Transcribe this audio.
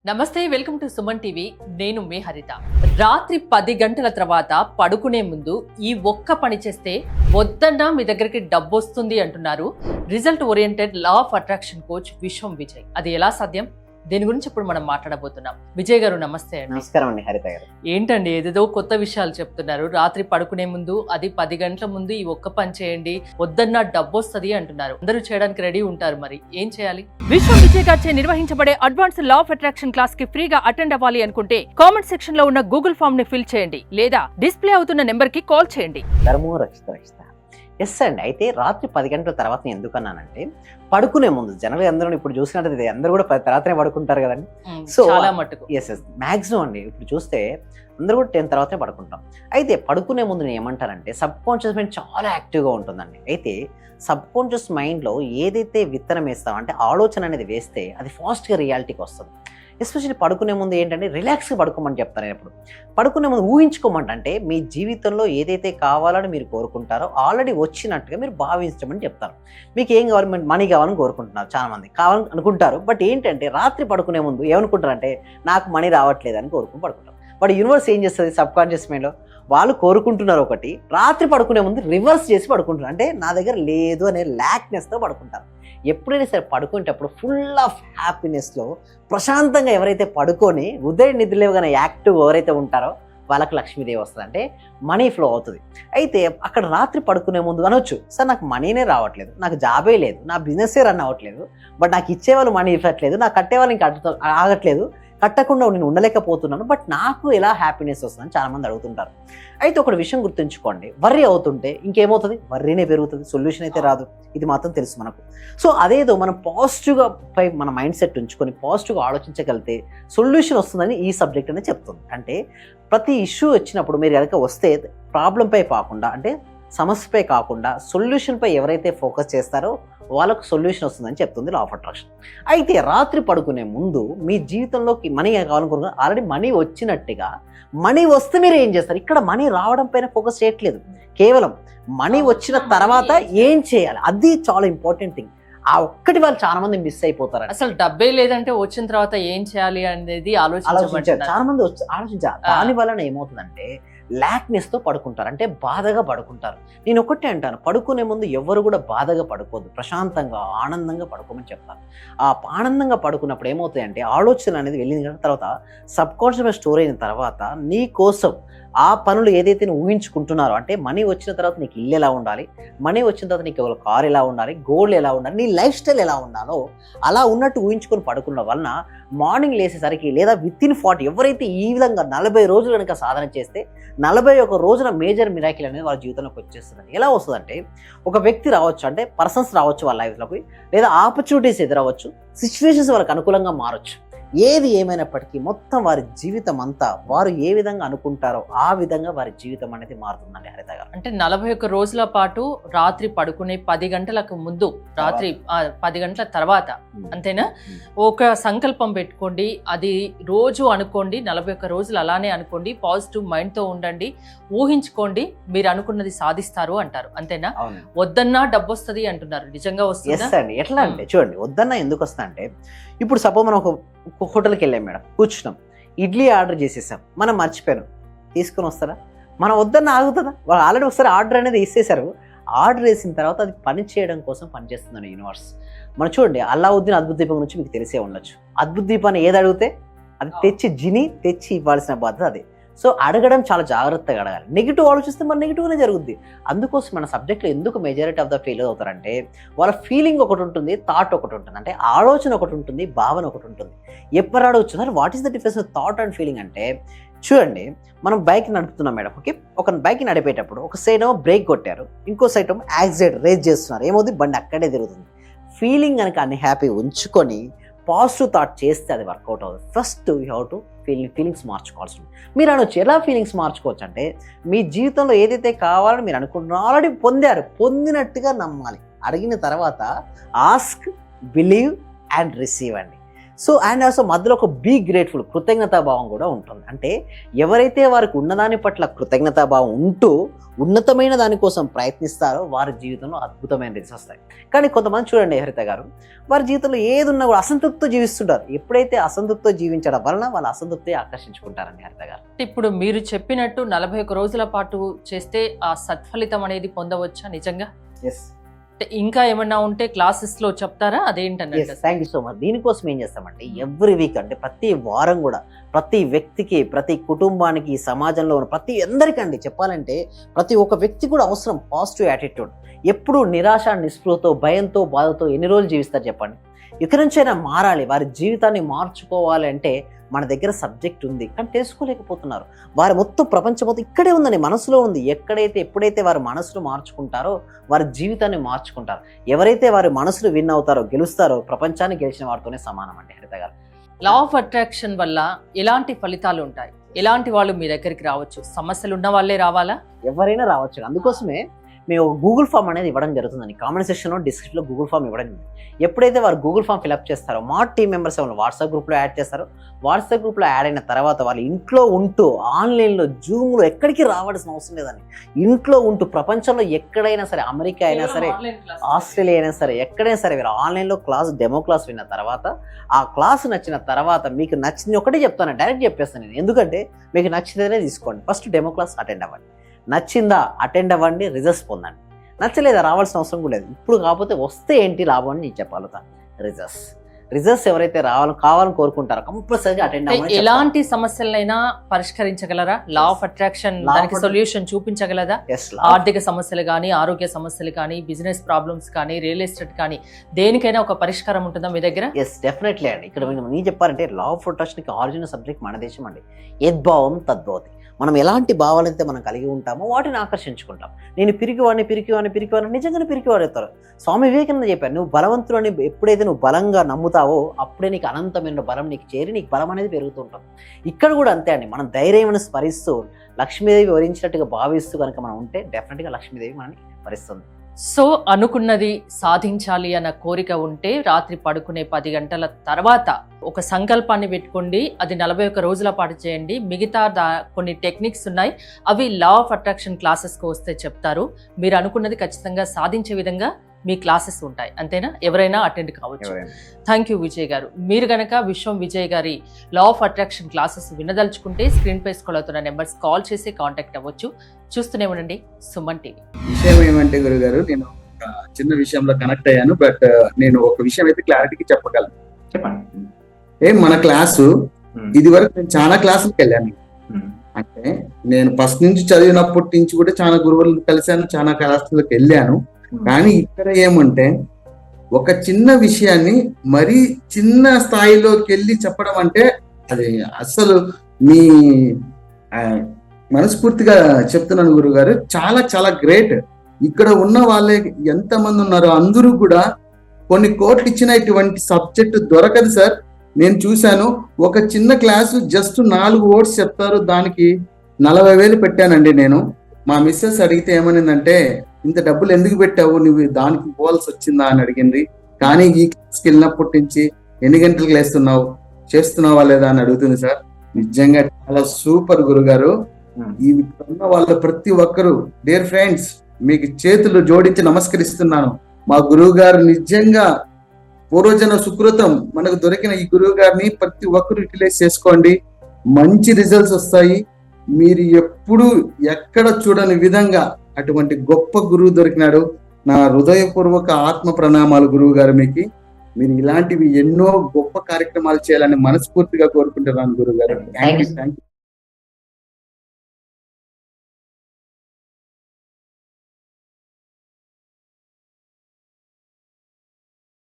నమస్తే, welcome to Suman TV. నేను మీ హరిత. రాత్రి 10 గంటల తర్వాత పడుకునే ముందు ఈ ఒక్క పని చేస్తే వద్దన్నా మీ దగ్గరికి డబ్బు వస్తుంది అంటున్నారు result oriented law of attraction coach విశ్వం విజయ్. అది ఎలా సాధ్యం? దీని గురించి ఇప్పుడు మనం మాట్లాడబోతున్నాం. విజయ్ గారు నమస్తే అండి. నమస్కారం అండి హరిత గారు. ఏంటండి ఏదేదో కొత్త విషయాలు చెప్తున్నారు. రాత్రి పడుకునే ముందు అది 10 గంటల ముందు ఈ ఒక్క పని చేయండి, వద్దన్నా డబ్బు వస్తుంది అంటున్నారు. అందరూ చేయడానికి రెడీ ఉంటారు, మరి ఏం చేయాలి? విశ్వం విజయ్ గారిచే నిర్వహించబడే advance law of attraction class కి ఫ్రీగా అటెండ్ అవ్వాలి అనుకుంటే కామెంట్ సెక్షన్ లో ఉన్న గూగుల్ ఫామ్ ని ఫిల్ చేయండి, లేదా డిస్ప్లే అవుతున్న నెంబర్ కి కాల్ చేయండి. ధర్మో రక్షిత రక్షిత. ఎస్ అండి. అయితే రాత్రి 10 గంటల తర్వాత నేను ఎందుకన్నానంటే, పడుకునే ముందు జనరల్గా అందరూ ఇప్పుడు చూసినట్టు అందరూ కూడా తర్వాతనే పడుకుంటారు కదండి. సో చాలా మట్టుకు ఎస్ మ్యాక్సిమం అండి ఇప్పుడు చూస్తే అందరూ కూడా 10 తర్వాతనే పడుకుంటాం. అయితే పడుకునే ముందు నేను ఏమంటానంటే, సబ్ కాన్షియస్ మైండ్ చాలా యాక్టివ్గా ఉంటుందండి. అయితే సబ్ కాన్షియస్ మైండ్లో ఏదైతే విత్తనం వేస్తామో అంటే ఆలోచన అనేది వేస్తే అది ఫాస్ట్గా రియాలిటీకి వస్తుంది. ఎస్పెషల్లీ పడుకునే ముందు ఏంటంటే రిలాక్స్గా పడుకోమని చెప్తాను నేను ఎప్పుడు. పడుకునే ముందు ఊహించుకోమంటే మీ జీవితంలో ఏదైతే కావాలని మీరు కోరుకుంటారో ఆల్రెడీ వచ్చినట్టుగా మీరు భావించమని చెప్తాను. మీకు ఏం కావాలి? మనీ కావాలని కోరుకుంటున్నారు, చాలామంది కావాలని అనుకుంటారు. బట్ ఏంటంటే రాత్రి పడుకునే ముందు ఏమనుకుంటారంటే, నాకు మనీ రావట్లేదని కోరుకుని పడుకుంటారు. బట్ యూనివర్స్ ఏం చేస్తుంది? సబ్ కాన్షియస్ మైండ్లో వాళ్ళు కోరుకుంటున్నారు ఒకటి, రాత్రి పడుకునే ముందు రివర్స్ చేసి పడుకుంటున్నారు. అంటే నా దగ్గర లేదు అనే ల్యాక్నెస్తో పడుకుంటారు. ఎప్పుడైనా సరే పడుకునేటప్పుడు ఫుల్ ఆఫ్ హ్యాపీనెస్లో ప్రశాంతంగా ఎవరైతే పడుకొని ఉదయం నిద్రలేవగానే యాక్టివ్ ఎవరైతే ఉంటారో వాళ్ళకి లక్ష్మీదేవి వస్తుంది, అంటే మనీ ఫ్లో అవుతుంది. అయితే అక్కడ రాత్రి పడుకునే ముందు అనొచ్చు, సార్ నాకు మనీనే రావట్లేదు, నాకు జాబే లేదు, నా బిజినెస్సే రన్ అవ్వట్లేదు, బట్ నాకు ఇచ్చేవాళ్ళు మనీ ఇవ్వట్లేదు, నాకు కట్టేవాళ్ళు ఇంకా ఆగట్లేదు, కట్టకుండా నేను ఉండలేకపోతున్నాను, బట్ నాకు ఎలా హ్యాపీనెస్ వస్తుందని చాలామంది అడుగుతుంటారు. అయితే ఒక విషయం గుర్తుంచుకోండి, వర్రీ అవుతుంటే ఇంకేమవుతుంది? వర్రీనే పెరుగుతుంది, సొల్యూషన్ అయితే రాదు. ఇది మాత్రం తెలుసు మనకు. సో అదేదో మనం పాజిటివ్గా పై మన మైండ్ సెట్ ఉంచుకొని పాజిటివ్గా ఆలోచించగలిగితే సొల్యూషన్ వస్తుందని ఈ సబ్జెక్ట్ అనేది చెప్తుంది. అంటే ప్రతి ఇష్యూ వచ్చినప్పుడు మీరు కనుక వస్తే ప్రాబ్లంపై కాకుండా, అంటే సమస్యపై కాకుండా సొల్యూషన్పై ఎవరైతే ఫోకస్ చేస్తారో వాళ్ళకు సొల్యూషన్ వస్తుందని చెప్తుంది లా ఆఫ్ అట్రాక్షన్. అయితే రాత్రి పడుకునే ముందు మీ జీవితంలోకి మనీ కావాలనుకుంటున్నా, ఆల్రెడీ మనీ వచ్చినట్టుగా మనీ వస్తే మీరు ఏం చేస్తారు? ఇక్కడ మనీ రావడం పైన ఫోకస్ చేయట్లేదు, కేవలం మనీ వచ్చిన తర్వాత ఏం చేయాలి, అది చాలా ఇంపార్టెంట్ థింగ్. ఆ ఒక్కటి వాళ్ళు చాలా మంది మిస్ అయిపోతారు. అసలు డబ్బే లేదంటే వచ్చిన తర్వాత ఏం చేయాలి అనేది ఆలోచించారు చాలా మంది. ఆలోచించారు. దాని వలన ఏమవుతుందంటే ల్యాక్నెస్ తో పడుకుంటారు, అంటే బాధగా పడుకుంటారు. నేను ఒకటే అంటాను, పడుకునే ముందు ఎవరు కూడా బాధగా పడుకోవద్దు, ప్రశాంతంగా ఆనందంగా పడుకోమని చెప్తాను. ఆ ఆనందంగా పడుకున్నప్పుడు ఏమవుతాయి అంటే ఆలోచన అనేది వెళ్ళిన తర్వాత సబ్ కాన్షియస్ స్టోర్ అయిన తర్వాత నీ కోసం ఆ పనులు ఏదైతే నువ్వు ఊహించుకుంటున్నారో, అంటే మనీ వచ్చిన తర్వాత నీకు ఇల్లు ఎలా ఉండాలి, మనీ వచ్చిన తర్వాత నీకు ఒక కార్ ఎలా ఉండాలి, గోల్డ్ ఎలా ఉండాలి, నీ లైఫ్ స్టైల్ ఎలా ఉండాలో అలా ఉన్నట్టు ఊహించుకొని పడుకున్న వలన మార్నింగ్ లేసేసరికి లేదా వితిన్ 40 ఎవరైతే ఈ విధంగా 40 రోజులు కనుక సాధన చేస్తే 41 రోజున మేజర్ మిరాకిల్ అనేది వాళ్ళ జీవితంలోకి వచ్చేస్తుంది. ఎలా వస్తుందంటే, ఒక వ్యక్తి రావచ్చు, అంటే పర్సన్స్ రావచ్చు వాళ్ళ లైఫ్లోకి, లేదా ఆపర్చునిటీస్ ఎదురవచ్చు, సిచ్యువేషన్స్ వాళ్ళకి అనుకూలంగా మారచ్చు. ఏది ఏమైనప్పటికీ మొత్తం వారి జీవితం అంతా వారు ఏ విధంగా అనుకుంటారో ఆ విధంగా వారి జీవితం అనేది మారుతుందండి హరిత గారు. అంటే 41 రోజుల పాటు రాత్రి పడుకునే 10 గంటలకు ముందు, రాత్రి 10 గంటల తర్వాత, అంతేనా? ఒక సంకల్పం పెట్టుకోండి, అది రోజు అనుకోండి, 41 రోజులు అలానే అనుకోండి, పాజిటివ్ మైండ్ తో ఉండండి, ఊహించుకోండి, మీరు అనుకున్నది సాధిస్తారు అంటారు, అంతేనా? వద్దన్నా డబ్బు వస్తుంది అంటున్నారు, నిజంగా వస్తుంది అండి. ఎట్లా అంటే చూడండి, వద్దన్నా ఎందుకు వస్తా అంటే, ఇప్పుడు సపోజ్ మనం ఒక హోటల్కి వెళ్ళాం మేడం, కూర్చున్నాం, ఇడ్లీ ఆర్డర్ చేసేసాం, మనం మర్చిపోయాం, తీసుకొని వస్తారా? మనం వద్దన్న ఆగుతుందా? వాళ్ళు ఆల్రెడీ ఒకసారి ఆర్డర్ అనేది వేసేసారు. ఆర్డర్ వేసిన తర్వాత అది పని చేయడం కోసం పనిచేస్తుందండి యూనివర్స్. మనం చూడండి, అల్లావుద్దీన్ అద్భుత దీపం గురించి మీకు తెలిసే ఉండొచ్చు. అద్భుత దీపాన్ని ఏది అడిగితే అది తెచ్చి ఇవ్వాల్సిన బాధ్యత అదే. సో అడగడం చాలా జాగ్రత్తగా అడగాలి. నెగిటివ్ ఆలోచిస్తే మన నెగిటివ్నే జరుగుద్ది. అందుకోసం మన సబ్జెక్ట్లో ఎందుకు మెజారిటీ ఆఫ్ ద ఫెయిల్ అవుతారంటే, వాళ్ళ ఫీలింగ్ ఒకటి ఉంటుంది, థాట్ ఒకటి ఉంటుంది, అంటే ఆలోచన ఒకటి ఉంటుంది, భావన ఒకటి ఉంటుంది. ఎప్పుడు అడగచ్చు, what is the difference thought and feeling అంటే, చూడండి, మనం బైక్ నడుపుతున్నాం మేడం, ఓకే, ఒక బైక్ నడిపేటప్పుడు ఒక సైడ్ ఏమో బ్రేక్ కొట్టారు, ఇంకో సైడ్ ఏమో యాక్సిడెంట్ రేస్ చేస్తున్నారు, ఏమవుతుంది? బండి అక్కడే తిరుగుతుంది. ఫీలింగ్ కనుక అన్ని హ్యాపీ ఉంచుకొని పాజిటివ్ థాట్ చేస్తే అది వర్కౌట్ అవుతుంది. First you have to feelings మార్చుకోవాల్సి ఉంది. మీరు అనొచ్చు, ఎలా ఫీలింగ్స్ మార్చుకోవచ్చు అంటే, మీ జీవితంలో ఏదైతే కావాలని మీరు అనుకుంటున్నారో ఆల్రెడీ పొందారు, పొందినట్టుగా నమ్మాలి. అడిగిన తర్వాత ఆస్క్, బిలీవ్ అండ్ రిసీవ్ అండి. సో అండ్ ఆల్సో మధ్యలో ఒక బీ గ్రేట్ఫుల్ కృతజ్ఞతాభావం కూడా ఉంటుంది. అంటే ఎవరైతే వారికి ఉన్నదాని పట్ల కృతజ్ఞతాభావం ఉంటూ ఉన్నతమైన దానికోసం ప్రయత్నిస్తారో వారి జీవితంలో అద్భుతమైన రిజల్ట్స్ వస్తాయి. కానీ కొంతమంది చూడండి హరిత గారు, వారి జీవితంలో ఏది ఉన్నా కూడా అసంతృప్తితో జీవిస్తుంటారు. ఎప్పుడైతే అసంతృప్తితో జీవించడం వలన వాళ్ళ అసంతృప్తి ఆకర్షించుకుంటారండి హరిత గారు. ఇప్పుడు మీరు చెప్పినట్టు 41 రోజుల పాటు చేస్తే ఆ సత్ఫలితం అనేది పొందవచ్చా నిజంగా? అంటే ఇంకా ఏమన్నా ఉంటే క్లాసెస్ లో చెప్తారా? అదేంటన్నట్టు. Thank you so much. దీనికోసం ఏం చేస్తామంటే ఎవ్రీ వీక్ అంటే ప్రతి వారం కూడా ప్రతి వ్యక్తికి, ప్రతి కుటుంబానికి, ఈ సమాజంలో ఉన్న ప్రతి అందరికండి చెప్పాలంటే ప్రతి ఒక్క వ్యక్తి కూడా అవసరం పాజిటివ్ యాటిట్యూడ్. ఎప్పుడు నిరాశ, నిస్పృహతో, భయంతో, బాధతో ఎన్ని రోజులు జీవిస్తారు చెప్పండి? ఇక్కడి నుంచైనా మారాలి, వారి జీవితాన్ని మార్చుకోవాలి అంటే మన దగ్గర సబ్జెక్ట్ ఉంది, కానీ తెలుసుకోలేకపోతున్నారు. వారి మొత్తం ప్రపంచం మొత్తం ఇక్కడే ఉందండి, మనసులో ఉంది. ఎప్పుడైతే వారి మనసును మార్చుకుంటారో వారి జీవితాన్ని మార్చుకుంటారు. ఎవరైతే వారి మనసును విన్ అవుతారో, గెలుస్తారో, ప్రపంచాన్ని గెలిచిన వారితోనే సమానం అండి హరిత గారు. లా ఆఫ్ అట్రాక్షన్ వల్ల ఎలాంటి ఫలితాలు ఉంటాయి? ఎలాంటి వాళ్ళు మీ దగ్గరికి రావచ్చు? సమస్యలు ఉన్న వాళ్ళే రావాలా? ఎవరైనా రావచ్చు. అందుకోసమే మేము గూగుల్ ఫామ్ అనేది ఇవ్వడం జరుగుతుందండి. కామెంట్ సెక్షన్లో, డిస్క్రిప్షన్లో గూగుల్ ఫామ్ ఇవ్వడం జరుగుతుంది. ఎప్పుడైతే వారు గూగుల్ ఫామ్ ఫిల్అప్ చేస్తారో మా టీం మెంబర్స్ ఏమైనా వాట్సాప్ గ్రూప్లో యాడ్ చేస్తారో, వాట్సాప్ గ్రూప్లో యాడ్ అయిన తర్వాత వాళ్ళు ఇంట్లో ఉంటూ ఆన్లైన్లో జూమ్లో ఎక్కడికి రావాల్సిన అవసరం లేదండి. ఇంట్లో ఉంటూ ప్రపంచంలో ఎక్కడైనా సరే, అమెరికా అయినా సరే, ఆస్ట్రేలియా అయినా సరే, ఎక్కడైనా సరే మీరు ఆన్లైన్లో డెమో క్లాస్ విన్న తర్వాత, ఆ క్లాస్ నచ్చిన తర్వాత మీకు నచ్చింది ఒకటే చెప్తాను, డైరెక్ట్ చెప్పేస్తాను నేను. ఎందుకంటే మీకు నచ్చితేనే తీసుకోండి. ఫస్ట్ డెమో క్లాస్ అటెండ్ అవ్వండి. నచ్చిందా అటెండ్ అవ్వండి, రిజల్ట్స్ పొందండి. నచ్చలేదా రావాల్సిన అవసరం కూడా లేదు. ఇప్పుడు కాకపోతే వస్తే ఏంటి లాభం అని నేను చెప్పగలుగుతా. రిజల్ట్స్ ఎవరైతే కావాలని కోరుకుంటారో కంపల్సరీగా అటెండ్ అవ్వండి. ఎలాంటి సమస్యలైనా పరిష్కరించగలరా? లా ఆఫ్ అట్రాక్షన్ దానికి సొల్యూషన్ చూపించగలదా? ఆర్థిక సమస్యలు కానీ, ఆరోగ్య సమస్యలు కానీ, బిజినెస్ ప్రాబ్లమ్స్ కానీ, రియల్ ఎస్టేట్ కానీ, దేనికైనా ఒక పరిష్కారం ఉంటుందా మీ దగ్గర? ఎస్, డెఫినెట్లీ అండి. ఇక్కడ నేను చెప్పాలంటే లా ఆఫ్ అట్రాక్షన్కి ఆరిజినల్ సబ్జెక్ట్ మన దేశం అండి. యద్భావం తద్భవతి. మనం ఎలాంటి భావాలైతే మనం కలిగి ఉంటామో వాటిని ఆకర్షించుకుంటాం. నేను పిరికివాడిని నిజంగానే పిరికివాడవుతారు. స్వామి వివేకానంద చెప్పారు, నువ్వు బలవంతుడు అని ఎప్పుడైతే నువ్వు బలంగా నమ్ముతావో అప్పుడే నీకు అనంతమైన బలం నీకు చేరి నీకు బలం అనేది పెరుగుతూ ఉంటాం. ఇక్కడ కూడా అంతే అండి. మనం ధైర్యం స్మరిస్తూ లక్ష్మీదేవి వరించినట్టుగా భావిస్తూ కనుక మనం ఉంటే డెఫినెట్గా లక్ష్మీదేవి మనని వరిస్తుంది. సో అనుకున్నది సాధించాలి అన్న కోరిక ఉంటే రాత్రి పడుకునే 10 గంటల తర్వాత ఒక సంకల్పాన్ని పెట్టుకోండి. అది 41 రోజుల పాటు చేయండి. మిగతా కొన్ని టెక్నిక్స్ ఉన్నాయి, అవి లా ఆఫ్ అట్రాక్షన్ క్లాసెస్కి వస్తే చెప్తారు. మీరు అనుకున్నది ఖచ్చితంగా సాధించే విధంగా మీ క్లాసెస్ ఉంటాయి. అంతేనా? ఎవరైనా అటెండ్ కావచ్చు. థ్యాంక్ యూ విజయ్ గారు. మీరు గనక విశ్వం విజయ్ గారి లా ఆఫ్ అట్రాక్షన్ క్లాసెస్ వినదలుచుకుంటే స్క్రీన్ పై స్క్రోల్ అవుతున్న నెంబర్స్ కాల్ చేసి కాంటాక్ట్ అవ్వచ్చు. చూస్తూనే ఉండండి సుమన్ టీవీ. విషయం ఏమంటే గురుగారు, నేను ఒక చిన్న విషయంలో కనెక్ట్ అయ్యాను. బట్ నేను ఒక విషయం అయితే క్లారిటీకి చెప్పగలను. చెప్పండి. మన క్లాసు ఇది వరకు నేను చాలా క్లాసులకు వెళ్ళాను. అంటే నేను ఫస్ట్ నుంచి చదివినప్పటి నుంచి కూడా చాలా గురువులను కలిశాను, చాలా క్లాసులకు వెళ్ళాను. కానీ ఇక్కడ ఏమంటే ఒక చిన్న విషయాన్ని మరీ చిన్న స్థాయిలోకి వెళ్ళి చెప్పడం అంటే అది అసలు మీ మనస్ఫూర్తిగా చెప్తున్నాను గురుగారు, చాలా చాలా గ్రేట్. ఇక్కడ ఉన్న వాళ్ళే ఎంతమంది ఉన్నారో అందరూ కూడా కొన్ని కోట్లు ఇచ్చిన ఇటువంటి సబ్జెక్ట్ దొరకదు సార్. నేను చూశాను, ఒక చిన్న క్లాసు జస్ట్ 4 వర్డ్స్ చెప్తారు, దానికి 40,000 పెట్టానండి నేను. మా మిస్సెస్ అడిగితే ఏమనిందంటే, ఇంత డబ్బులు ఎందుకు పెట్టావు, నువ్వు దానికి పోవాల్సి వచ్చిందా అని అడిగింది. కానీ ఈ క్లాస్కి వెళ్ళినప్పటి నుంచి ఎన్ని గంటలకు లేస్తున్నావు, చేస్తున్నావా లేదా అని అడుగుతుంది సార్. నిజంగా చాలా సూపర్ గురుగారు. ఈ ఉన్న వాళ్ళ ప్రతి ఒక్కరు, డియర్ ఫ్రెండ్స్, మీకు చేతులు జోడించి నమస్కరిస్తున్నాను. మా గురువు గారు నిజంగా పూర్వజన సుకృతం. మనకు దొరికిన ఈ గురువు గారిని ప్రతి ఒక్కరు యూటిలైజ్ చేసుకోండి, మంచి రిజల్ట్స్ వస్తాయి. మీరు ఎప్పుడు ఎక్కడ చూడని విధంగా అటువంటి గొప్ప గురువు దొరికినాడు. నా హృదయపూర్వక ఆత్మ ప్రణామాలు గురువు గారు. మీరు ఇలాంటివి ఎన్నో గొప్ప కార్యక్రమాలు చేయాలని మనస్ఫూర్తిగా కోరుకుంటున్నాను గురువు గారు. Thank you.